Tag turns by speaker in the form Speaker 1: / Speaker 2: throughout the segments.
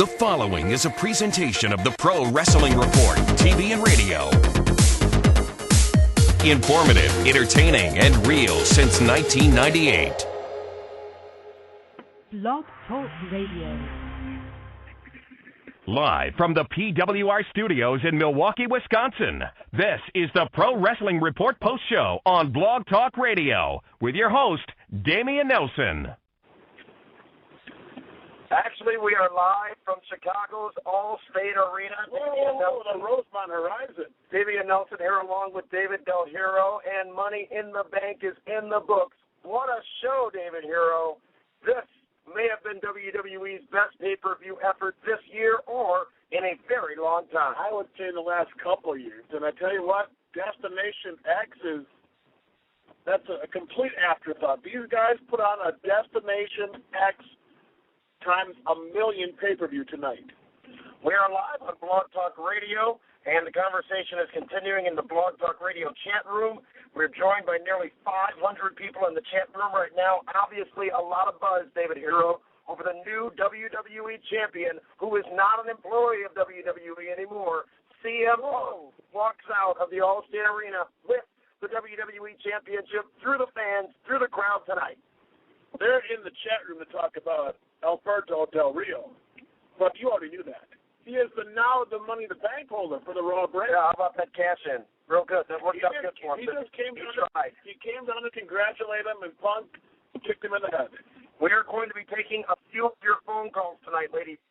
Speaker 1: The following is a presentation of the Pro Wrestling Report, TV and radio. Informative, entertaining, and real since 1998.
Speaker 2: Blog Talk Radio.
Speaker 3: Live from the PWR studios in Milwaukee, Wisconsin, this is the Pro Wrestling Report Post Show on Blog Talk Radio with your host, Dameon Nelson.
Speaker 4: Actually, we are live from Chicago's All-State Arena.
Speaker 5: Whoa, the Rosemont Horizon.
Speaker 4: Dameon Nelson here along with David Del Hero, and Money in the Bank is in the books. What a show, David Hero. This may have been WWE's best pay-per-view effort this year or in a very long time.
Speaker 5: I would say in the last couple of years. And I tell you what, Destination X that's a complete afterthought. These guys put on a Destination X times a million pay-per-view tonight.
Speaker 4: We are live on Blog Talk Radio, and the conversation is continuing in the Blog Talk Radio chat room. We're joined by nearly 500 people in the chat room right now. Obviously, a lot of buzz, David Hero, over the new WWE champion, who is not an employee of WWE anymore. CM Punk walks out of the All-State Arena with the WWE Championship through the fans, through the crowd tonight.
Speaker 5: They're in the chat room to talk about Alberto Del Rio, but you already knew that. He is now the Money in the Bank holder for the Raw brand.
Speaker 4: Yeah, how about that cash in? Real good. That worked out good for him.
Speaker 5: He came down to congratulate him, and Punk kicked him in the head.
Speaker 4: We are going to be taking a few of your phone calls tonight, ladies.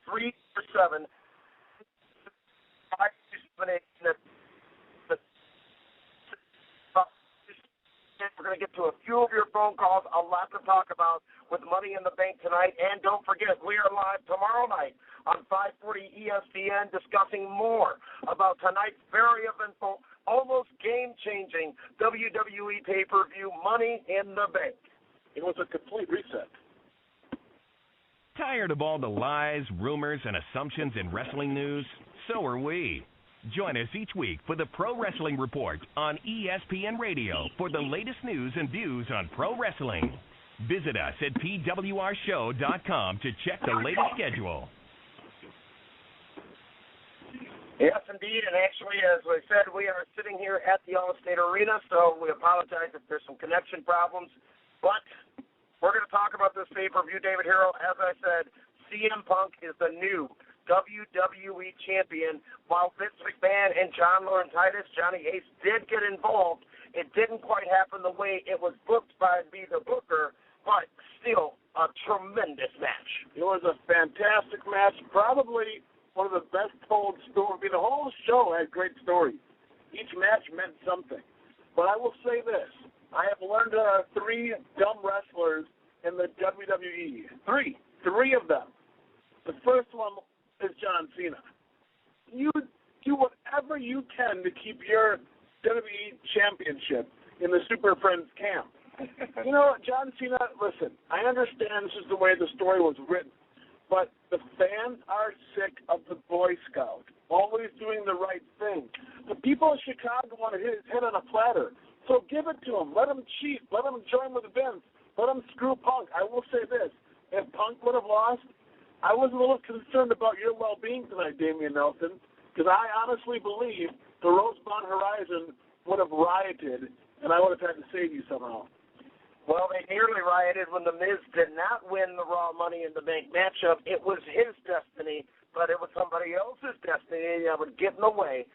Speaker 4: 347 528. We're going to get to a few of your phone calls. A lot to talk about with Money in the Bank tonight. And don't forget, we are live tomorrow night on 540 ESPN discussing more about tonight's very eventful, almost game-changing WWE pay-per-view, Money in the Bank.
Speaker 5: It was a complete reset.
Speaker 3: Tired of all the lies, rumors, and assumptions in wrestling news? So are we. Join us each week for the Pro Wrestling Report on ESPN Radio for the latest news and views on pro wrestling. Visit us at pwrshow.com to check the latest schedule.
Speaker 4: Yes, indeed, and actually, as I said, we are sitting here at the All-State Arena, so we apologize if there's some connection problems, but we're going to talk about this pay-per-view, David Hero. As I said, CM Punk is the new WWE champion. While Vince McMahon and John Laurinaitis, Johnny Ace, did get involved, it didn't quite happen the way it was booked by the booker, but still a tremendous match.
Speaker 5: It was a fantastic match, probably one of the best told stories. I mean, the whole show had great stories. Each match meant something. But I will say this. I have learned there are three dumb wrestlers in the WWE. Three of them. The first one is John Cena. You do whatever you can to keep your WWE championship in the Super Friends camp. You know, John Cena, listen, I understand this is the way the story was written, but the fans are sick of the Boy Scout, always doing the right thing. The people of Chicago want to hit his head on a platter, so give it to him. Let him cheat. Let him join with Vince. Let him screw Punk. I will say this. If Punk would have lost, I was a little concerned about your well-being tonight, Dameon Nelson, because I honestly believe the Rosemont Horizon would have rioted, and I would have had to save you somehow.
Speaker 4: Well, they nearly rioted when The Miz did not win the Raw Money in the Bank matchup. It was his destiny, but it was somebody else's destiny that would get in the way.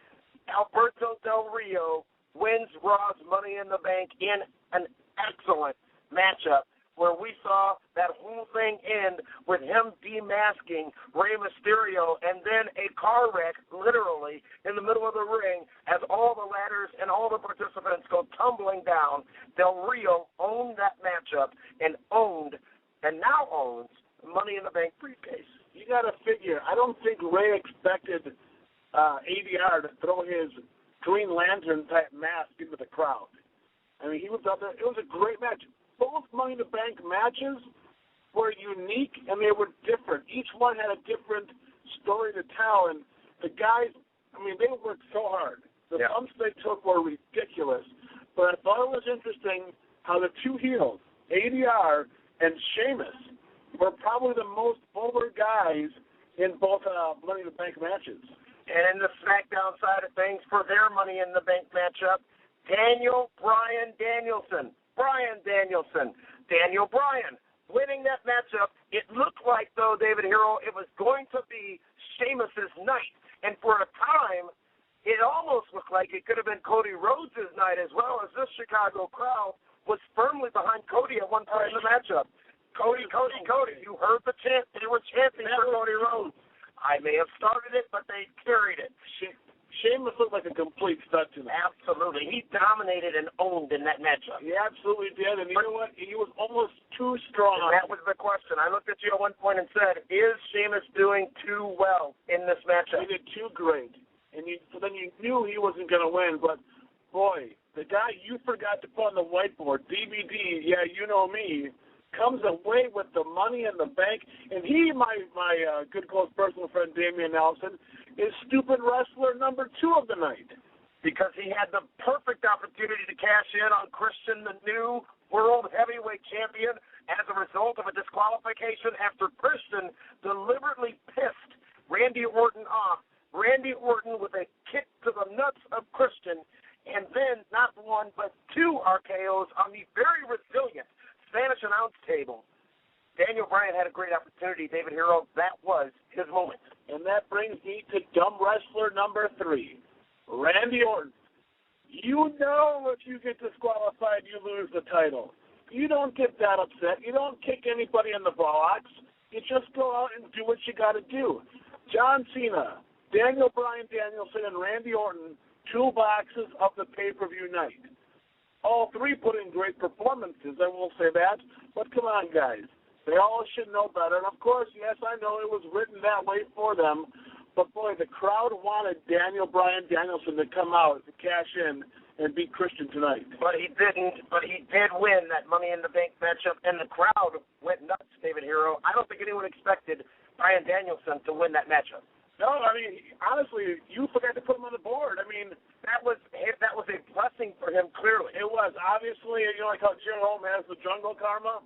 Speaker 4: Alberto Del Rio wins Raw's Money in the Bank in an excellent matchup, where we saw that whole thing end with him demasking Rey Mysterio and then a car wreck, literally, in the middle of the ring as all the ladders and all the participants go tumbling down. Del Rio owned that matchup and now owns Money in the Bank briefcase.
Speaker 5: You got to figure, I don't think Rey expected ADR to throw his Green Lantern-type mask into the crowd. I mean, he was out there. It was a great match. Both Money in the Bank matches were unique, and they were different. Each one had a different story to tell, and the guys, I mean, they worked so hard. The bumps they took were ridiculous, but I thought it was interesting how the two heels, ADR and Sheamus, were probably the most over guys in both Money in the Bank matches.
Speaker 4: And in the SmackDown side of things, for their Money in the Bank matchup, Daniel Bryan Danielson. Daniel Bryan winning that matchup. It looked like, though, David Hero, it was going to be Sheamus's night. And for a time, it almost looked like it could have been Cody Rhodes' night as well, as this Chicago crowd was firmly behind Cody at one point in the matchup. Cody. You heard the chant. They were chanting for Cody Rhodes. I may have started it, but they carried it.
Speaker 5: Sheamus looked like a complete stud tonight.
Speaker 4: Absolutely. He dominated and owned in that matchup.
Speaker 5: He absolutely did. And you know what? He was almost too strong.
Speaker 4: And that was the question. I looked at you at one point and said, is Sheamus doing too well in this matchup?
Speaker 5: He did too great. And so then you knew he wasn't going to win. But, boy, the guy you forgot to put on the whiteboard, DVD, yeah, you know me, comes away with the Money in the Bank. And he, my good close personal friend Dameon Nelson, is stupid wrestler number 2 of the night.
Speaker 4: Because he had the perfect opportunity to cash in on Christian, the new World Heavyweight Champion, as a result of a disqualification after Christian deliberately pissed Randy Orton off. Randy Orton with a kick to the nuts of Christian, and then not 1 but 2 RKOs on the very resilient Spanish announce table. Daniel Bryan had a great opportunity, David Hero. That was his moment.
Speaker 5: And that brings me to dumb wrestler number 3, Randy Orton. You know if you get disqualified, you lose the title. You don't get that upset. You don't kick anybody in the bollocks. You just go out and do what you got to do. John Cena, Daniel Bryan Danielson, and Randy Orton, 2 boxes of the pay-per-view night. All 3 put in great performances, I will say that. But come on, guys. They all should know better. And, of course, yes, I know it was written that way for them. But, boy, the crowd wanted Daniel Bryan Danielson to come out to cash in and beat Christian tonight.
Speaker 4: But he didn't. But he did win that Money in the Bank matchup, and the crowd went nuts, David Hero. I don't think anyone expected Bryan Danielson to win that matchup.
Speaker 5: No, I mean, honestly, you forgot to put him on the board. I mean,
Speaker 4: that was a blessing for him, clearly.
Speaker 5: It was. Obviously, you know, like how Jerome has the jungle karma.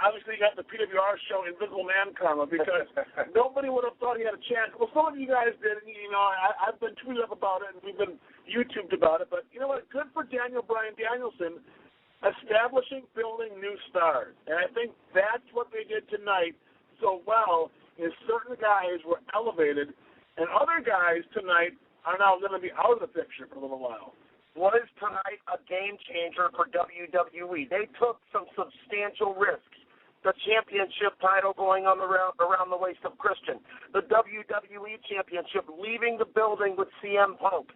Speaker 5: Obviously, you got the PWR show Invisible Man karma, because nobody would have thought he had a chance. Well, some of you guys did, and, you know, I've been tweeted up about it, and we've been YouTubed about it. But, you know what, good for Daniel Bryan Danielson, establishing, building new stars. And I think that's what they did tonight so well, is certain guys were elevated, and other guys tonight are now going to be out of the picture for a little while.
Speaker 4: Was tonight a game changer for WWE? They took some substantial risks. The championship title going on around the waist of Christian. The WWE championship leaving the building with CM Punk.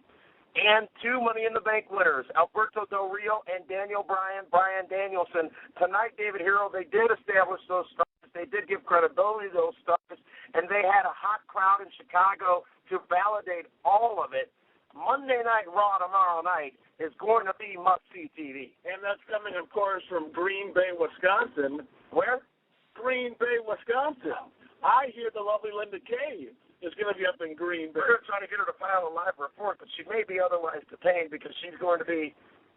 Speaker 4: And 2 Money in the Bank winners, Alberto Del Rio and Daniel Bryan Danielson. Tonight, David Hero, they did establish those stars. They did give credibility to those stars. And they had a hot crowd in Chicago to validate all of it. Monday Night Raw tomorrow night is going to be must-see TV.
Speaker 5: And that's coming, of course, from Green Bay, Wisconsin.
Speaker 4: Where?
Speaker 5: Green Bay, Wisconsin. I hear the lovely Linda Kay is going to be up in Green Bay.
Speaker 4: We're going to try to get her to file a live report, but she may be otherwise detained because she's going to be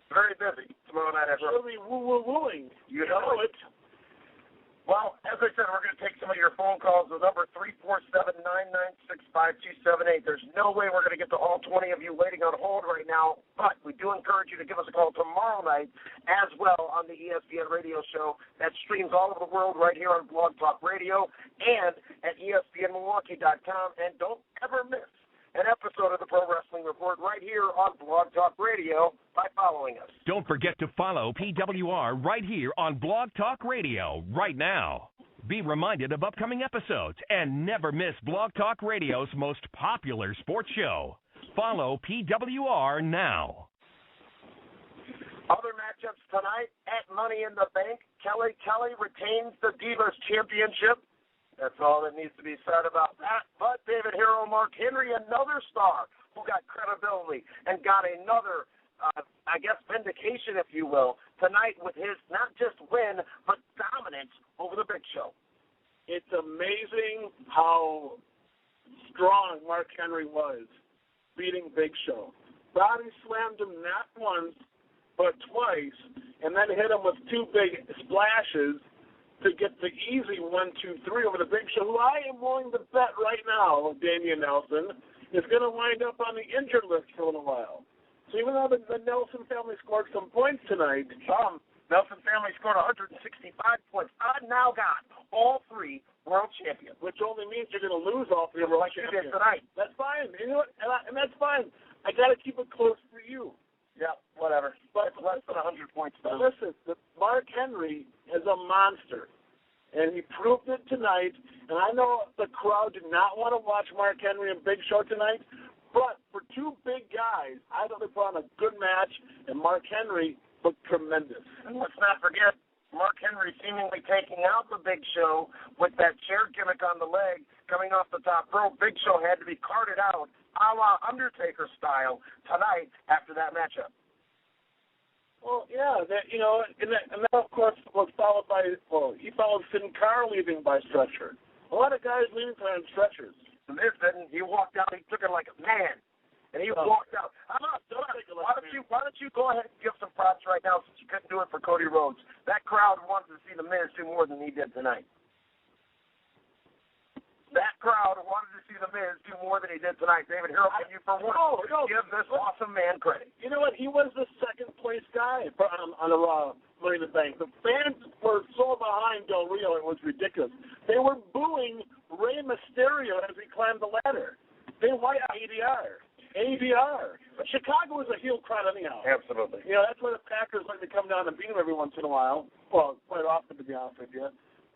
Speaker 4: very busy tomorrow night.
Speaker 5: She'll be woo-woo-wooing.
Speaker 4: You know it. Well, as I said, we're going to take some of your phone calls. The number 347-996-5278. There's no way we're going to get to all 20 of you waiting on hold right now, but we do encourage you to give us a call tomorrow night as well on the ESPN radio show that streams all over the world right here on Blog Talk Radio and at ESPNMilwaukee.com. And don't ever miss an episode of the Pro Wrestling Report right here on Blog Talk Radio by following us.
Speaker 3: Don't forget to follow PWR right here on Blog Talk Radio right now. Be reminded of upcoming episodes and never miss Blog Talk Radio's most popular sports show. Follow PWR now.
Speaker 4: Other matchups tonight at Money in the Bank. Kelly Kelly retains the Divas Championship. That's all that needs to be said about that. But David Hero, Mark Henry, another star who got credibility and got another, vindication, if you will, tonight with his not just win, but dominance over the Big Show.
Speaker 5: It's amazing how strong Mark Henry was beating Big Show. Body slammed him not once, but twice, and then hit him with 2 big splashes. to get the easy 1, 2, 3 over the Big Show, who I am willing to bet right now, Dameon Nelson, is going to wind up on the injured list for a little while. So even though the Nelson family scored some points tonight,
Speaker 4: Nelson family scored 165 points. I now got all 3 world champions.
Speaker 5: which only means you're going to lose all 3 world
Speaker 4: Like you
Speaker 5: champions.
Speaker 4: did tonight.
Speaker 5: That's fine. You know what? And that's fine. I got to keep it close for you.
Speaker 4: Yeah, whatever.
Speaker 5: But
Speaker 4: It's less than 100 points,
Speaker 5: But
Speaker 4: though.
Speaker 5: listen, Mark Henry is a monster, and he proved it tonight. And I know the crowd did not want to watch Mark Henry and Big Show tonight, but for 2 big guys, I thought they put on a good match, and Mark Henry looked tremendous.
Speaker 4: And let's not forget, Mark Henry seemingly taking out the Big Show with that chair gimmick on the leg coming off the top rope. Big Show had to be carted out, a la Undertaker style, tonight after that matchup.
Speaker 5: Well, yeah, and that of course was followed by, he followed Sin Cara leaving by stretcher. A lot of guys leaving on stretchers.
Speaker 4: The Miz didn't. He walked out. He took it like a man, and he walked out. Why don't you go ahead and give some props right now since you couldn't do it for Cody Rhodes? That crowd wanted to see the Miz do more than he did tonight. That crowd wanted to see the Miz do more than he did tonight. David Hero, can you for once give this awesome man credit?
Speaker 5: You know what? He was the second place guy on the Raw Money in the Bank. The fans were so behind Del Rio, it was ridiculous. They were booing Rey Mysterio as he climbed the ladder. They wanted ADR. But Chicago is a heel crowd anyhow.
Speaker 4: Absolutely.
Speaker 5: That's why the Packers like to come down and beat them every once in a while. Well, quite often, to be honest with you.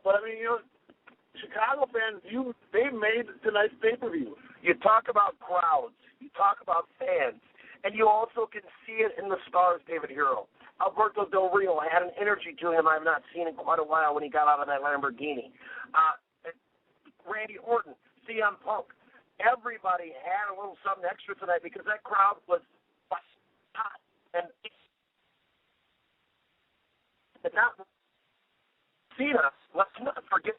Speaker 5: But, I mean, Chicago fans, they made tonight's pay-per-view.
Speaker 4: You talk about crowds. You talk about fans. And you also can see it in the stars, David Hero. Alberto Del Rio had an energy to him I've not seen in quite a while when he got out of that Lamborghini. Randy Orton, CM Punk. Everybody had a little something extra tonight because that crowd was hot. And not Cena, let's not forget,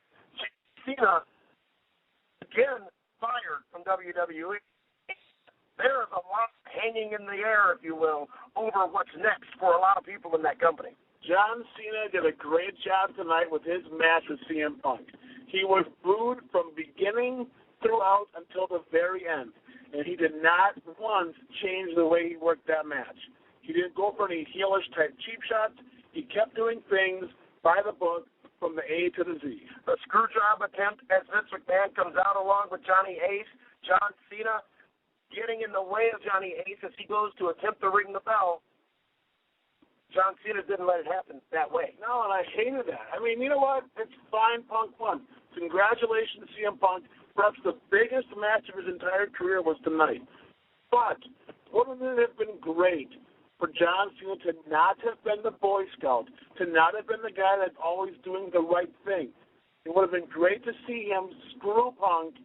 Speaker 4: Cena, again, fired from WWE. There is a lot hanging in the air, if you will, over what's next for a lot of people in that company.
Speaker 5: John Cena did a great job tonight with his match with CM Punk. He was booed from beginning throughout until the very end, and he did not once change the way he worked that match. He didn't go for any heelish type cheap shots. He kept doing things by the book from the A to the Z.
Speaker 4: The screw job attempt as Vince McMahon comes out along with Johnny Ace, John Cena getting in the way of Johnny Ace as he goes to attempt to ring the bell. John Cena didn't let it happen that way.
Speaker 5: No, and I hated that. I mean, you know what? It's fine, Punk won. Congratulations, CM Punk. Perhaps the biggest match of his entire career was tonight. But wouldn't it have been great for John Cena to not have been the Boy Scout, to not have been the guy that's always doing the right thing? It would have been great to see him screw Punk,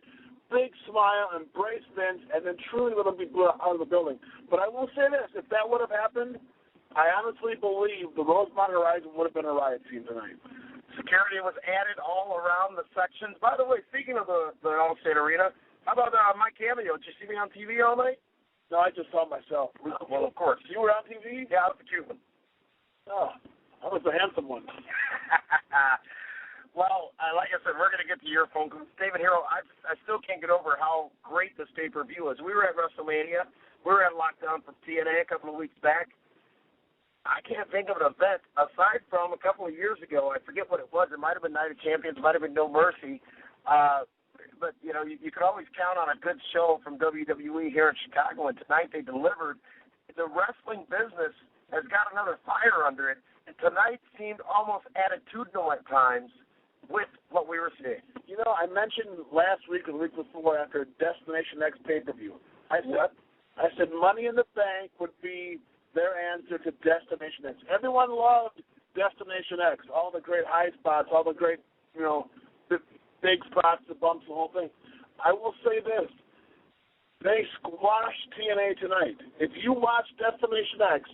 Speaker 5: big smile, embrace Vince, and then truly let him be out of the building. But I will say this, if that would have happened, I honestly believe the Rosemont Horizon would have been a riot scene tonight.
Speaker 4: Security was added all around the sections. By the way, speaking of the Allstate Arena, how about my cameo? Did you see me on TV all night?
Speaker 5: No, I just saw myself.
Speaker 4: Well, of course.
Speaker 5: You were on TV?
Speaker 4: Yeah, I was the Cuban.
Speaker 5: Oh, I was the handsome one.
Speaker 4: Well, like I said, we're going to get to your phone calls. David Hero, I still can't get over how great this pay-per-view is. We were at WrestleMania. We were at Lockdown for TNA a couple of weeks back. I can't think of an event aside from a couple of years ago. I forget what it was. It might have been Night of Champions. It might have been No Mercy. But, you could always count on a good show from WWE here in Chicago, and tonight they delivered. The wrestling business has got another fire under it, and tonight seemed almost attitudinal at times with what we were seeing.
Speaker 5: I mentioned last week or the week before after Destination X pay-per-view. I said Money in the Bank would be their answer to Destination X. Everyone loved Destination X, all the great high spots, all the great, the big spots, the bumps, the whole thing. I will say this. They squashed TNA tonight. If you watch Destination X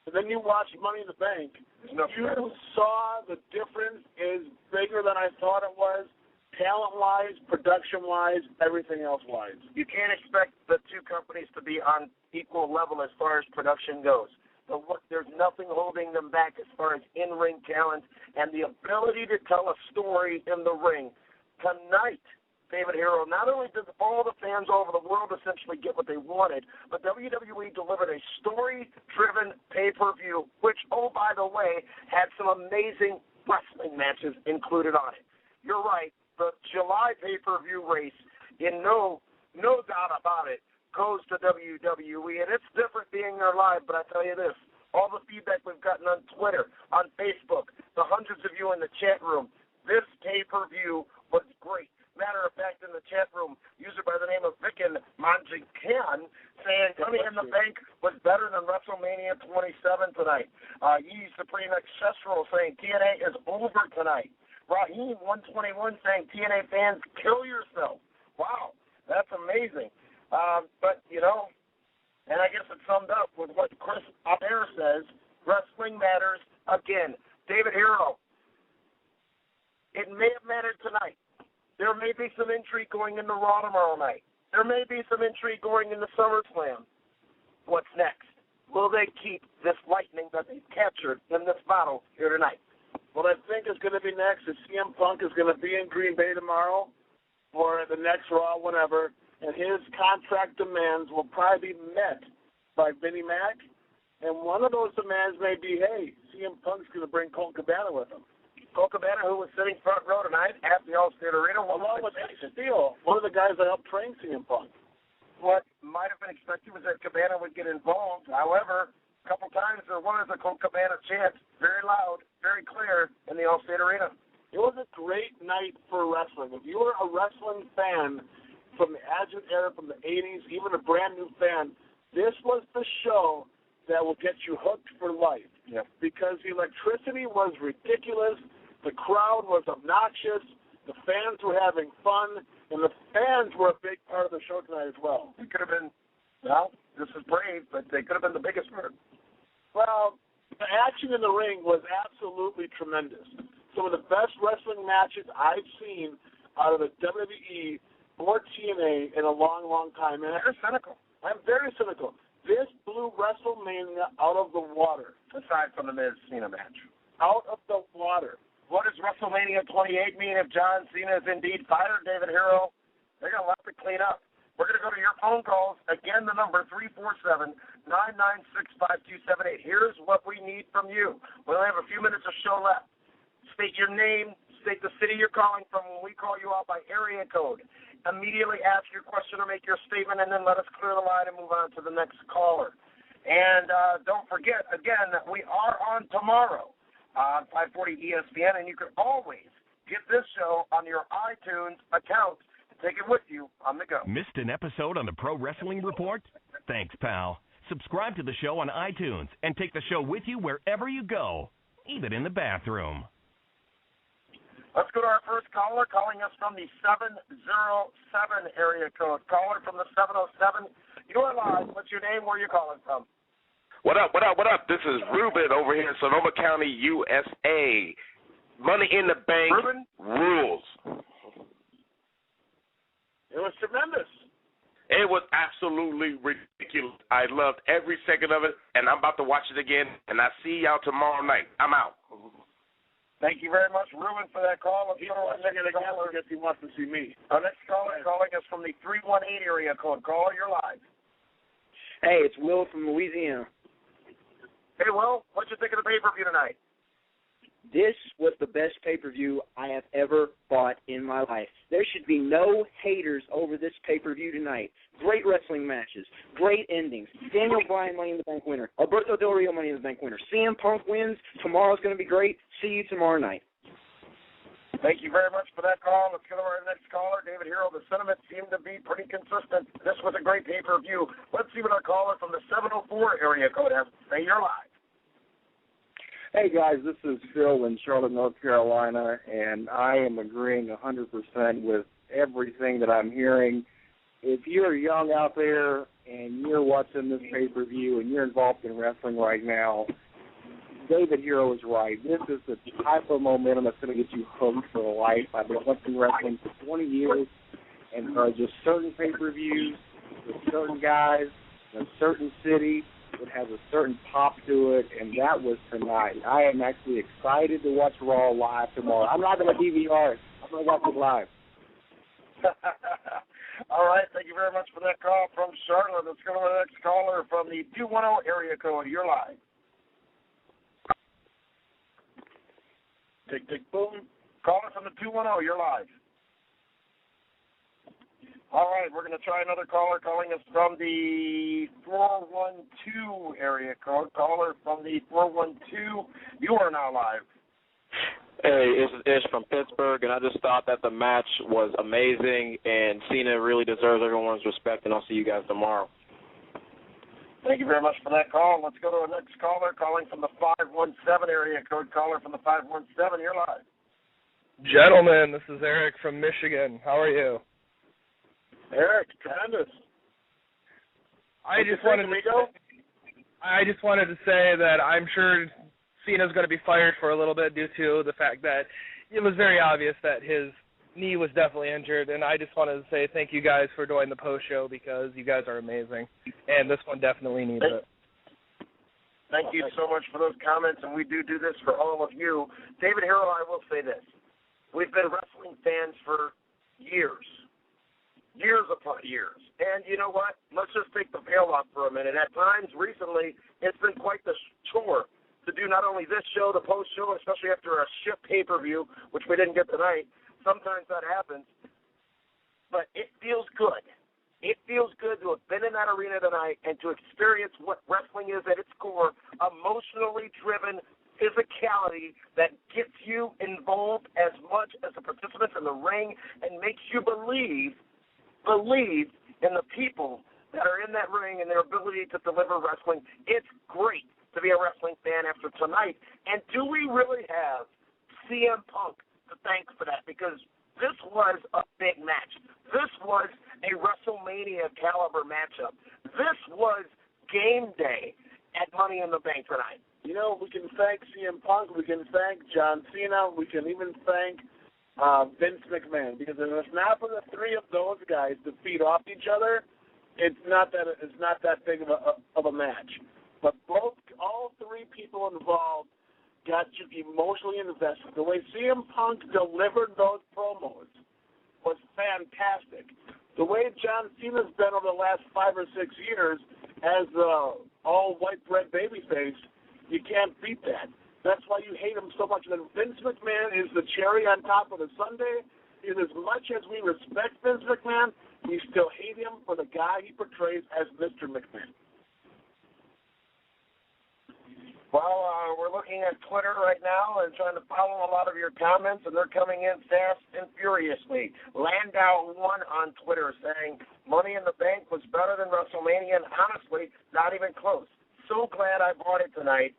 Speaker 5: and then you watch Money in the Bank, you saw the difference is bigger than I thought it was, talent-wise, production-wise, everything else-wise.
Speaker 4: You can't expect the two companies to be on equal level as far as production goes. but look, there's nothing holding them back as far as in-ring talent and the ability to tell a story in the ring. Tonight, David Hero, not only did all the fans all over the world essentially get what they wanted, but WWE delivered a story-driven pay-per-view, which, oh, by the way, had some amazing wrestling matches included on it. You're right, the July pay-per-view race, in no doubt about it, goes to WWE, and it's different being there live, but I tell you this, all the feedback we've gotten on Twitter, on Facebook, the hundreds of you in the chat room, this pay-per-view was great. Matter of fact, in the chat room, user by the name of Vicken Manjikan saying Money in the Bank was better than WrestleMania 27 tonight. Yee Supreme Accessoral saying TNA is over tonight. Raheem 121 saying TNA fans, kill yourself. Wow, that's amazing. But, you know, and I guess it summed up with what Chris Aber says, wrestling matters again. David Hero, it may have mattered tonight. There may be some intrigue going into Raw tomorrow night. There may be some intrigue going into SummerSlam. What's next? Will they keep this lightning that they've captured in this battle here tonight?
Speaker 5: What I think is going to be next is CM Punk is going to be in Green Bay tomorrow or the next Raw, whatever, and his contract demands will probably be met by Vinnie Mac. And one of those demands may be, hey, CM Punk's going to bring Colt Cabana with him.
Speaker 4: Colt Cabana, who was sitting front row tonight at the Allstate Arena,
Speaker 5: along with Ace Steel, one of the guys that helped train CM Punk.
Speaker 4: What might have been expected was that Cabana would get involved. However, a couple times there was a Colt Cabana chant, very loud, very clear, in the Allstate Arena.
Speaker 5: It was a great night for wrestling. If you were a wrestling fan from the Attitude Era, from the 80s, even a brand new fan, this was the show that will get you hooked for life.
Speaker 4: Yep.
Speaker 5: Because the electricity was ridiculous. The crowd was obnoxious, the fans were having fun, and the fans were a big part of the show tonight as well.
Speaker 4: It could have been, well, this is brave, but they could have been the biggest part.
Speaker 5: Well, the action in the ring was absolutely tremendous. Some of the best wrestling matches I've seen out of the WWE or TNA in a long, long time. And
Speaker 4: You're cynical.
Speaker 5: I'm very cynical. This blew WrestleMania out of the water.
Speaker 4: Aside from the Miz Cena match.
Speaker 5: Out of the water.
Speaker 4: What does WrestleMania 28 mean if John Cena is indeed fired, David Hero? They got a lot to clean up. We're going to go to your phone calls. Again, the number 347-996-5278. Here's what we need from you. We only have a few minutes of show left. State your name, state the city you're calling from when we call you out by area code. Immediately ask your question or make your statement, and then let us clear the line and move on to the next caller. And don't forget, again, that we are on tomorrow on 540 ESPN, and you can always get this show on your iTunes account and take it with you on the go.
Speaker 3: Missed an episode on the Pro Wrestling Report? Thanks, pal. Subscribe to the show on iTunes and take the show with you wherever you go, even in the bathroom.
Speaker 4: Let's go to our first caller, calling us from the 707 area code. Caller from the 707. You are live. What's your name? Where are you calling from?
Speaker 6: What up? This is Ruben over here in Sonoma County, USA. Money in the Bank
Speaker 4: Ruben?
Speaker 6: rules.
Speaker 5: It was tremendous.
Speaker 6: It was absolutely ridiculous. I loved every second of it, and I'm about to watch it again, and I see y'all tomorrow night. I'm out.
Speaker 4: Thank you very much, Ruben, for that call.
Speaker 5: He wants to get again because he wants to see me.
Speaker 4: Our next caller calling us from the 318 area code. Caller, you're live.
Speaker 7: Hey, it's Will from Louisiana.
Speaker 4: Hey, Will, what'd you think of the pay-per-view tonight?
Speaker 7: This was the best pay-per-view I have ever bought in my life. There should be no haters over this pay-per-view tonight. Great wrestling matches, great endings. Daniel Bryan, Money in the Bank winner. Alberto Del Rio, Money in the Bank winner. CM Punk wins. Tomorrow's going to be great. See you tomorrow night.
Speaker 4: Thank you very much for that call. Let's go to our next caller, David Hero. The sentiment seemed to be pretty consistent. This was a great pay-per-view. Let's see what our caller from the 704 area code has to say. You're live.
Speaker 8: Hey, guys, this is Phil in Charlotte, North Carolina, and I am agreeing 100% with everything that I'm hearing. If you're young out there and you're watching this pay-per-view and you're involved in wrestling right now, David Hero is right. This is the type of momentum that's going to get you hooked for life. I've been watching wrestling for 20 years, and there are just certain pay-per-views with certain guys in a certain city it has a certain pop to it, and that was tonight. I am actually excited to watch Raw live tomorrow. I'm not going to DVR it. I'm going to watch it live.
Speaker 4: All right, thank you very much for that call from Charlotte. Let's go to the next caller from the 210 area code. You're live. Tick, tick, boom. Caller from the 210, you're live. All right, we're going to try another caller calling us from the 412 area code. Caller from the 412, you are now live.
Speaker 9: Hey, this is Ish from Pittsburgh, and I just thought that the match was amazing, and Cena really deserves everyone's respect, and I'll see you guys tomorrow.
Speaker 4: Thank you very much for that call. Let's go to our next caller calling from the 517 area code. Caller from the 517, you're live.
Speaker 10: Gentlemen, this is Eric from Michigan. How are you?
Speaker 5: Eric, Candace.
Speaker 10: I just wanted to say that I'm sure Cena's going to be fired for a little bit due to the fact that it was very obvious that his knee was definitely injured, and I just wanted to say thank you guys for doing the post-show because you guys are amazing, and this one definitely needs it.
Speaker 4: Thank you so much for those comments, and we do this for all of you. David Harrell, I will say this. We've been wrestling fans for years upon years. And you know what? Let's just take the veil off for a minute. At times, recently, it's been quite the chore to do not only this show, the post-show, especially after a ship pay-per-view, which we didn't get tonight. Sometimes that happens. But it feels good. It feels good to have been in that arena tonight and to experience what wrestling is at its core, emotionally driven physicality that gets you involved as much as the participants in the ring and makes you believe in the people that are in that ring and their ability to deliver wrestling. It's great to be a wrestling fan after tonight. And do we really have CM Punk to thank for that? Because this was a big match. This was a WrestleMania caliber matchup. This was game day at Money in the Bank tonight.
Speaker 5: You know, we can thank CM Punk, we can thank John Cena, we can even thank Vince McMahon, because if it's not for the three of those guys to feed off each other, it's not that big of a match. But all three people involved got you emotionally invested. The way CM Punk delivered those promos was fantastic. The way John Cena's been over the last 5 or 6 years as the all-white bread babyface, you can't beat that. That's why you hate him so much. And Vince McMahon is the cherry on top of the sundae. And as much as we respect Vince McMahon, we still hate him for the guy he portrays as Mr. McMahon.
Speaker 4: Well, we're looking at Twitter right now and trying to follow a lot of your comments, and they're coming in fast and furiously. Landau1 on Twitter saying, Money in the Bank was better than WrestleMania, and honestly, not even close. So glad I bought it tonight.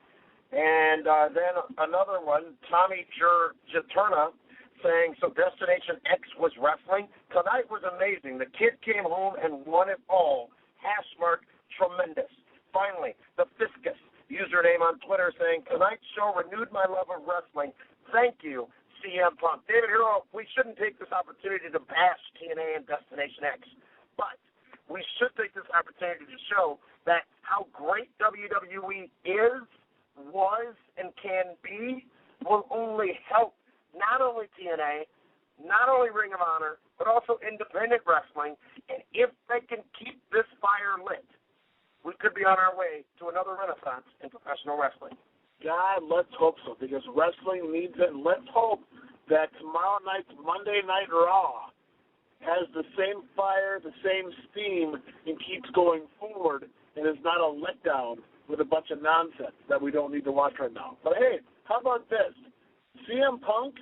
Speaker 4: And then another one, Tommy Jaterna, saying, so Destination X was wrestling? Tonight was amazing. The kid came home and won it all. # tremendous. Finally, the Fiscus username on Twitter saying, tonight's show renewed my love of wrestling. Thank you, CM Punk. David Hero, we shouldn't take this opportunity to bash TNA and Destination X, but we should take this opportunity to show that how great WWE is, was, and can be will only help not only TNA, not only Ring of Honor, but also independent wrestling. And if they can keep this fire lit, we could be on our way to another renaissance in professional wrestling.
Speaker 5: God, let's hope so, because wrestling needs it. And let's hope that tomorrow night's Monday Night Raw has the same fire, the same steam, and keeps going forward and is not a letdown with a bunch of nonsense that we don't need to watch right now. But hey, how about this? CM Punk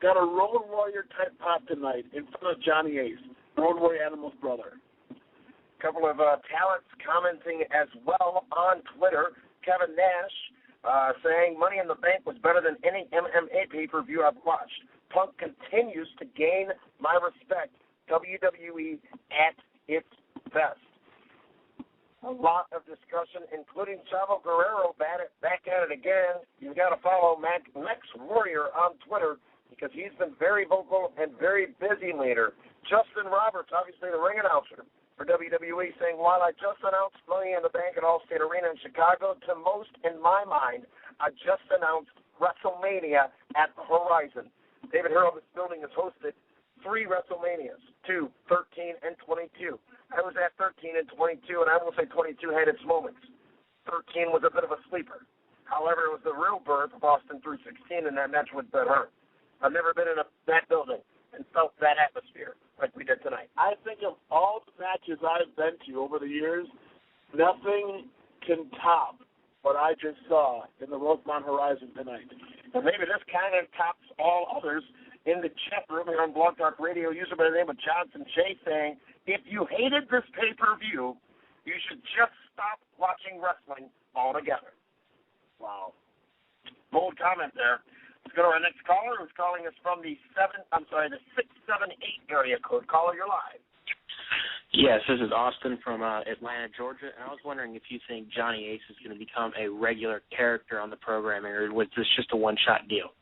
Speaker 5: got a Road Warrior type pop tonight in front of Johnny Ace, Road Warrior Animal's brother.
Speaker 4: A couple of talents commenting as well on Twitter. Kevin Nash saying Money in the Bank was better than any MMA pay-per-view I've watched. Punk continues to gain my respect. WWE at its best. A lot of discussion, including Chavo Guerrero back at it again. You've got to follow Max Warrior on Twitter because he's been very vocal and very busy later. Justin Roberts, obviously the ring announcer, for WWE, saying, while I just announced Money in the Bank at Allstate Arena in Chicago, to most, in my mind, I just announced WrestleMania at the Horizon. David Harrell, this building has hosted 3 WrestleManias, 2, 13, and 22. I was at 13 and 22, and I will say 22 had its moments. 13 was a bit of a sleeper. However, it was the real birth of Austin 316 in that match with Bret Hart. I've never been in that building and felt that atmosphere like we did tonight.
Speaker 5: I think of all the matches I've been to over the years, nothing can top what I just saw in the Rosemont Horizon tonight.
Speaker 4: And maybe this kind of tops all others in the chat room here on Blog Talk Radio, user by the name of Johnson Shea, saying, if you hated this pay-per-view, you should just stop watching wrestling altogether. Wow. Bold comment there. Let's go to our next caller, who's calling us from the 678 area code. Caller, you're live.
Speaker 11: Yes, this is Austin from Atlanta, Georgia, and I was wondering if you think Johnny Ace is going to become a regular character on the programming, or was this just a one-shot deal?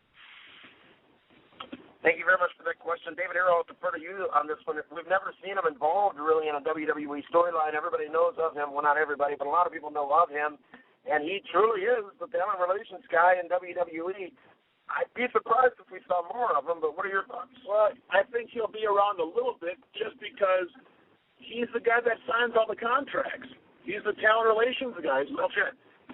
Speaker 4: Thank you very much for that question. David Harrell, I'll defer to you on this one. We've never seen him involved really in a WWE storyline. Everybody knows of him. Well, not everybody, but a lot of people know of him. And he truly is the talent relations guy in WWE. I'd be surprised if we saw more of him, but what are your thoughts?
Speaker 5: Well, I think he'll be around a little bit just because he's the guy that signs all the contracts. He's the talent relations guy. So,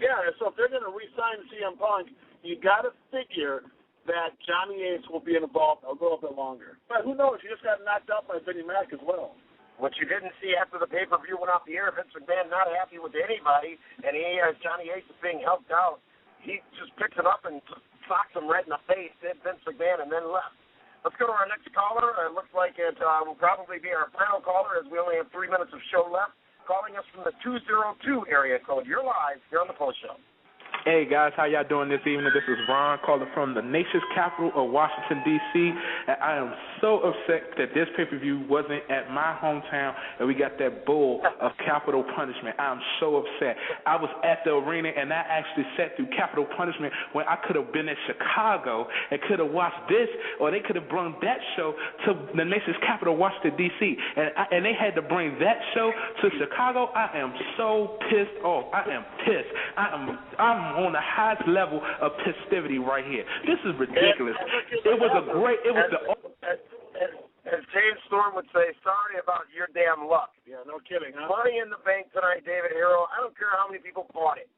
Speaker 5: yeah, so if they're going to re-sign CM Punk, you got to figure that Johnny Ace will be involved a little bit longer. But who knows? He just got knocked out by Vinnie Mac as well.
Speaker 4: What you didn't see after the pay-per-view went off the air, Vince McMahon not happy with anybody, and as Johnny Ace is being helped out, he just picks it up and socks him right in the face, hit Vince McMahon, and then left. Let's go to our next caller. It looks like it will probably be our final caller, as we only have 3 minutes of show left. Calling us from the 202 area code. You're live here on the Post Show.
Speaker 12: Hey, guys, how y'all doing this evening? This is Ron calling from the nation's capital of Washington, D.C., and I am so upset that this pay-per-view wasn't at my hometown and we got that bull of capital punishment. I am so upset. I was at the arena, and I actually sat through capital punishment when I could have been in Chicago and could have watched this, or they could have brought that show to the nation's capital, Washington, D.C., and they had to bring that show to Chicago. I am so pissed off. I am pissed. I'm on the highest level of festivity right here. This is ridiculous. It was
Speaker 4: as James Storm would say, sorry about your damn luck.
Speaker 5: Yeah, no kidding, huh?
Speaker 4: Money in the Bank tonight, David Harrell. I don't care how many people bought it.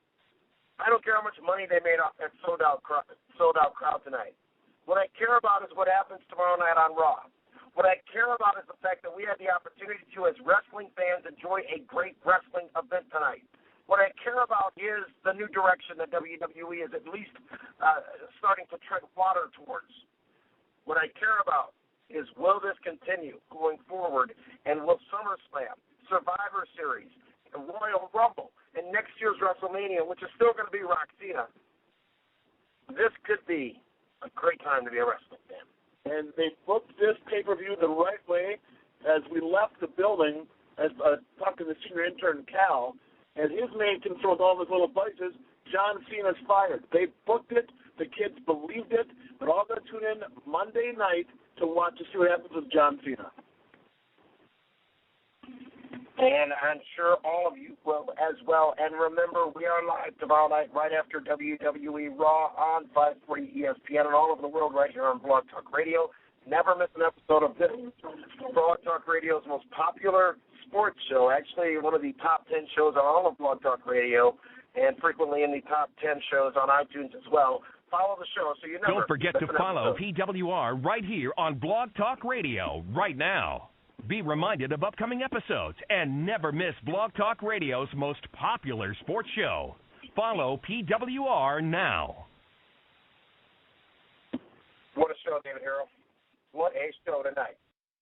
Speaker 4: I don't care how much money they made off that sold out crowd tonight. What I care about is what happens tomorrow night on Raw. What I care about is the fact that we had the opportunity to, as wrestling fans, enjoy a great wrestling event tonight. What I care about is the new direction that WWE is at least starting to tread water towards. What I care about is, will this continue going forward, and will SummerSlam, Survivor Series, and Royal Rumble, and next year's WrestleMania, which is still going to be Roxina, this could be a great time to be a wrestling fan.
Speaker 5: And they booked this pay-per-view the right way. As we left the building, as talking to the senior intern, Cal, and his main concern with all his little buddies is John Cena's fired. They booked it. The kids believed it. But all going to tune in Monday night to watch to see what happens with John Cena.
Speaker 4: And I'm sure all of you will as well. And remember, we are live tomorrow night right after WWE Raw on 540 ESPN and all over the world right here on Blog Talk Radio. Never miss an episode of this. Blog Talk Radio's most popular sports show, actually one of the top 10 shows on all of Blog Talk Radio, and frequently in the top 10 shows on iTunes as well. Follow the show so you never
Speaker 3: Don't forget to follow PWR right here on Blog Talk Radio right now. Be reminded of upcoming episodes and never miss Blog Talk Radio's most popular sports show. Follow PWR now.
Speaker 4: What a show, David Harrell. What a show tonight.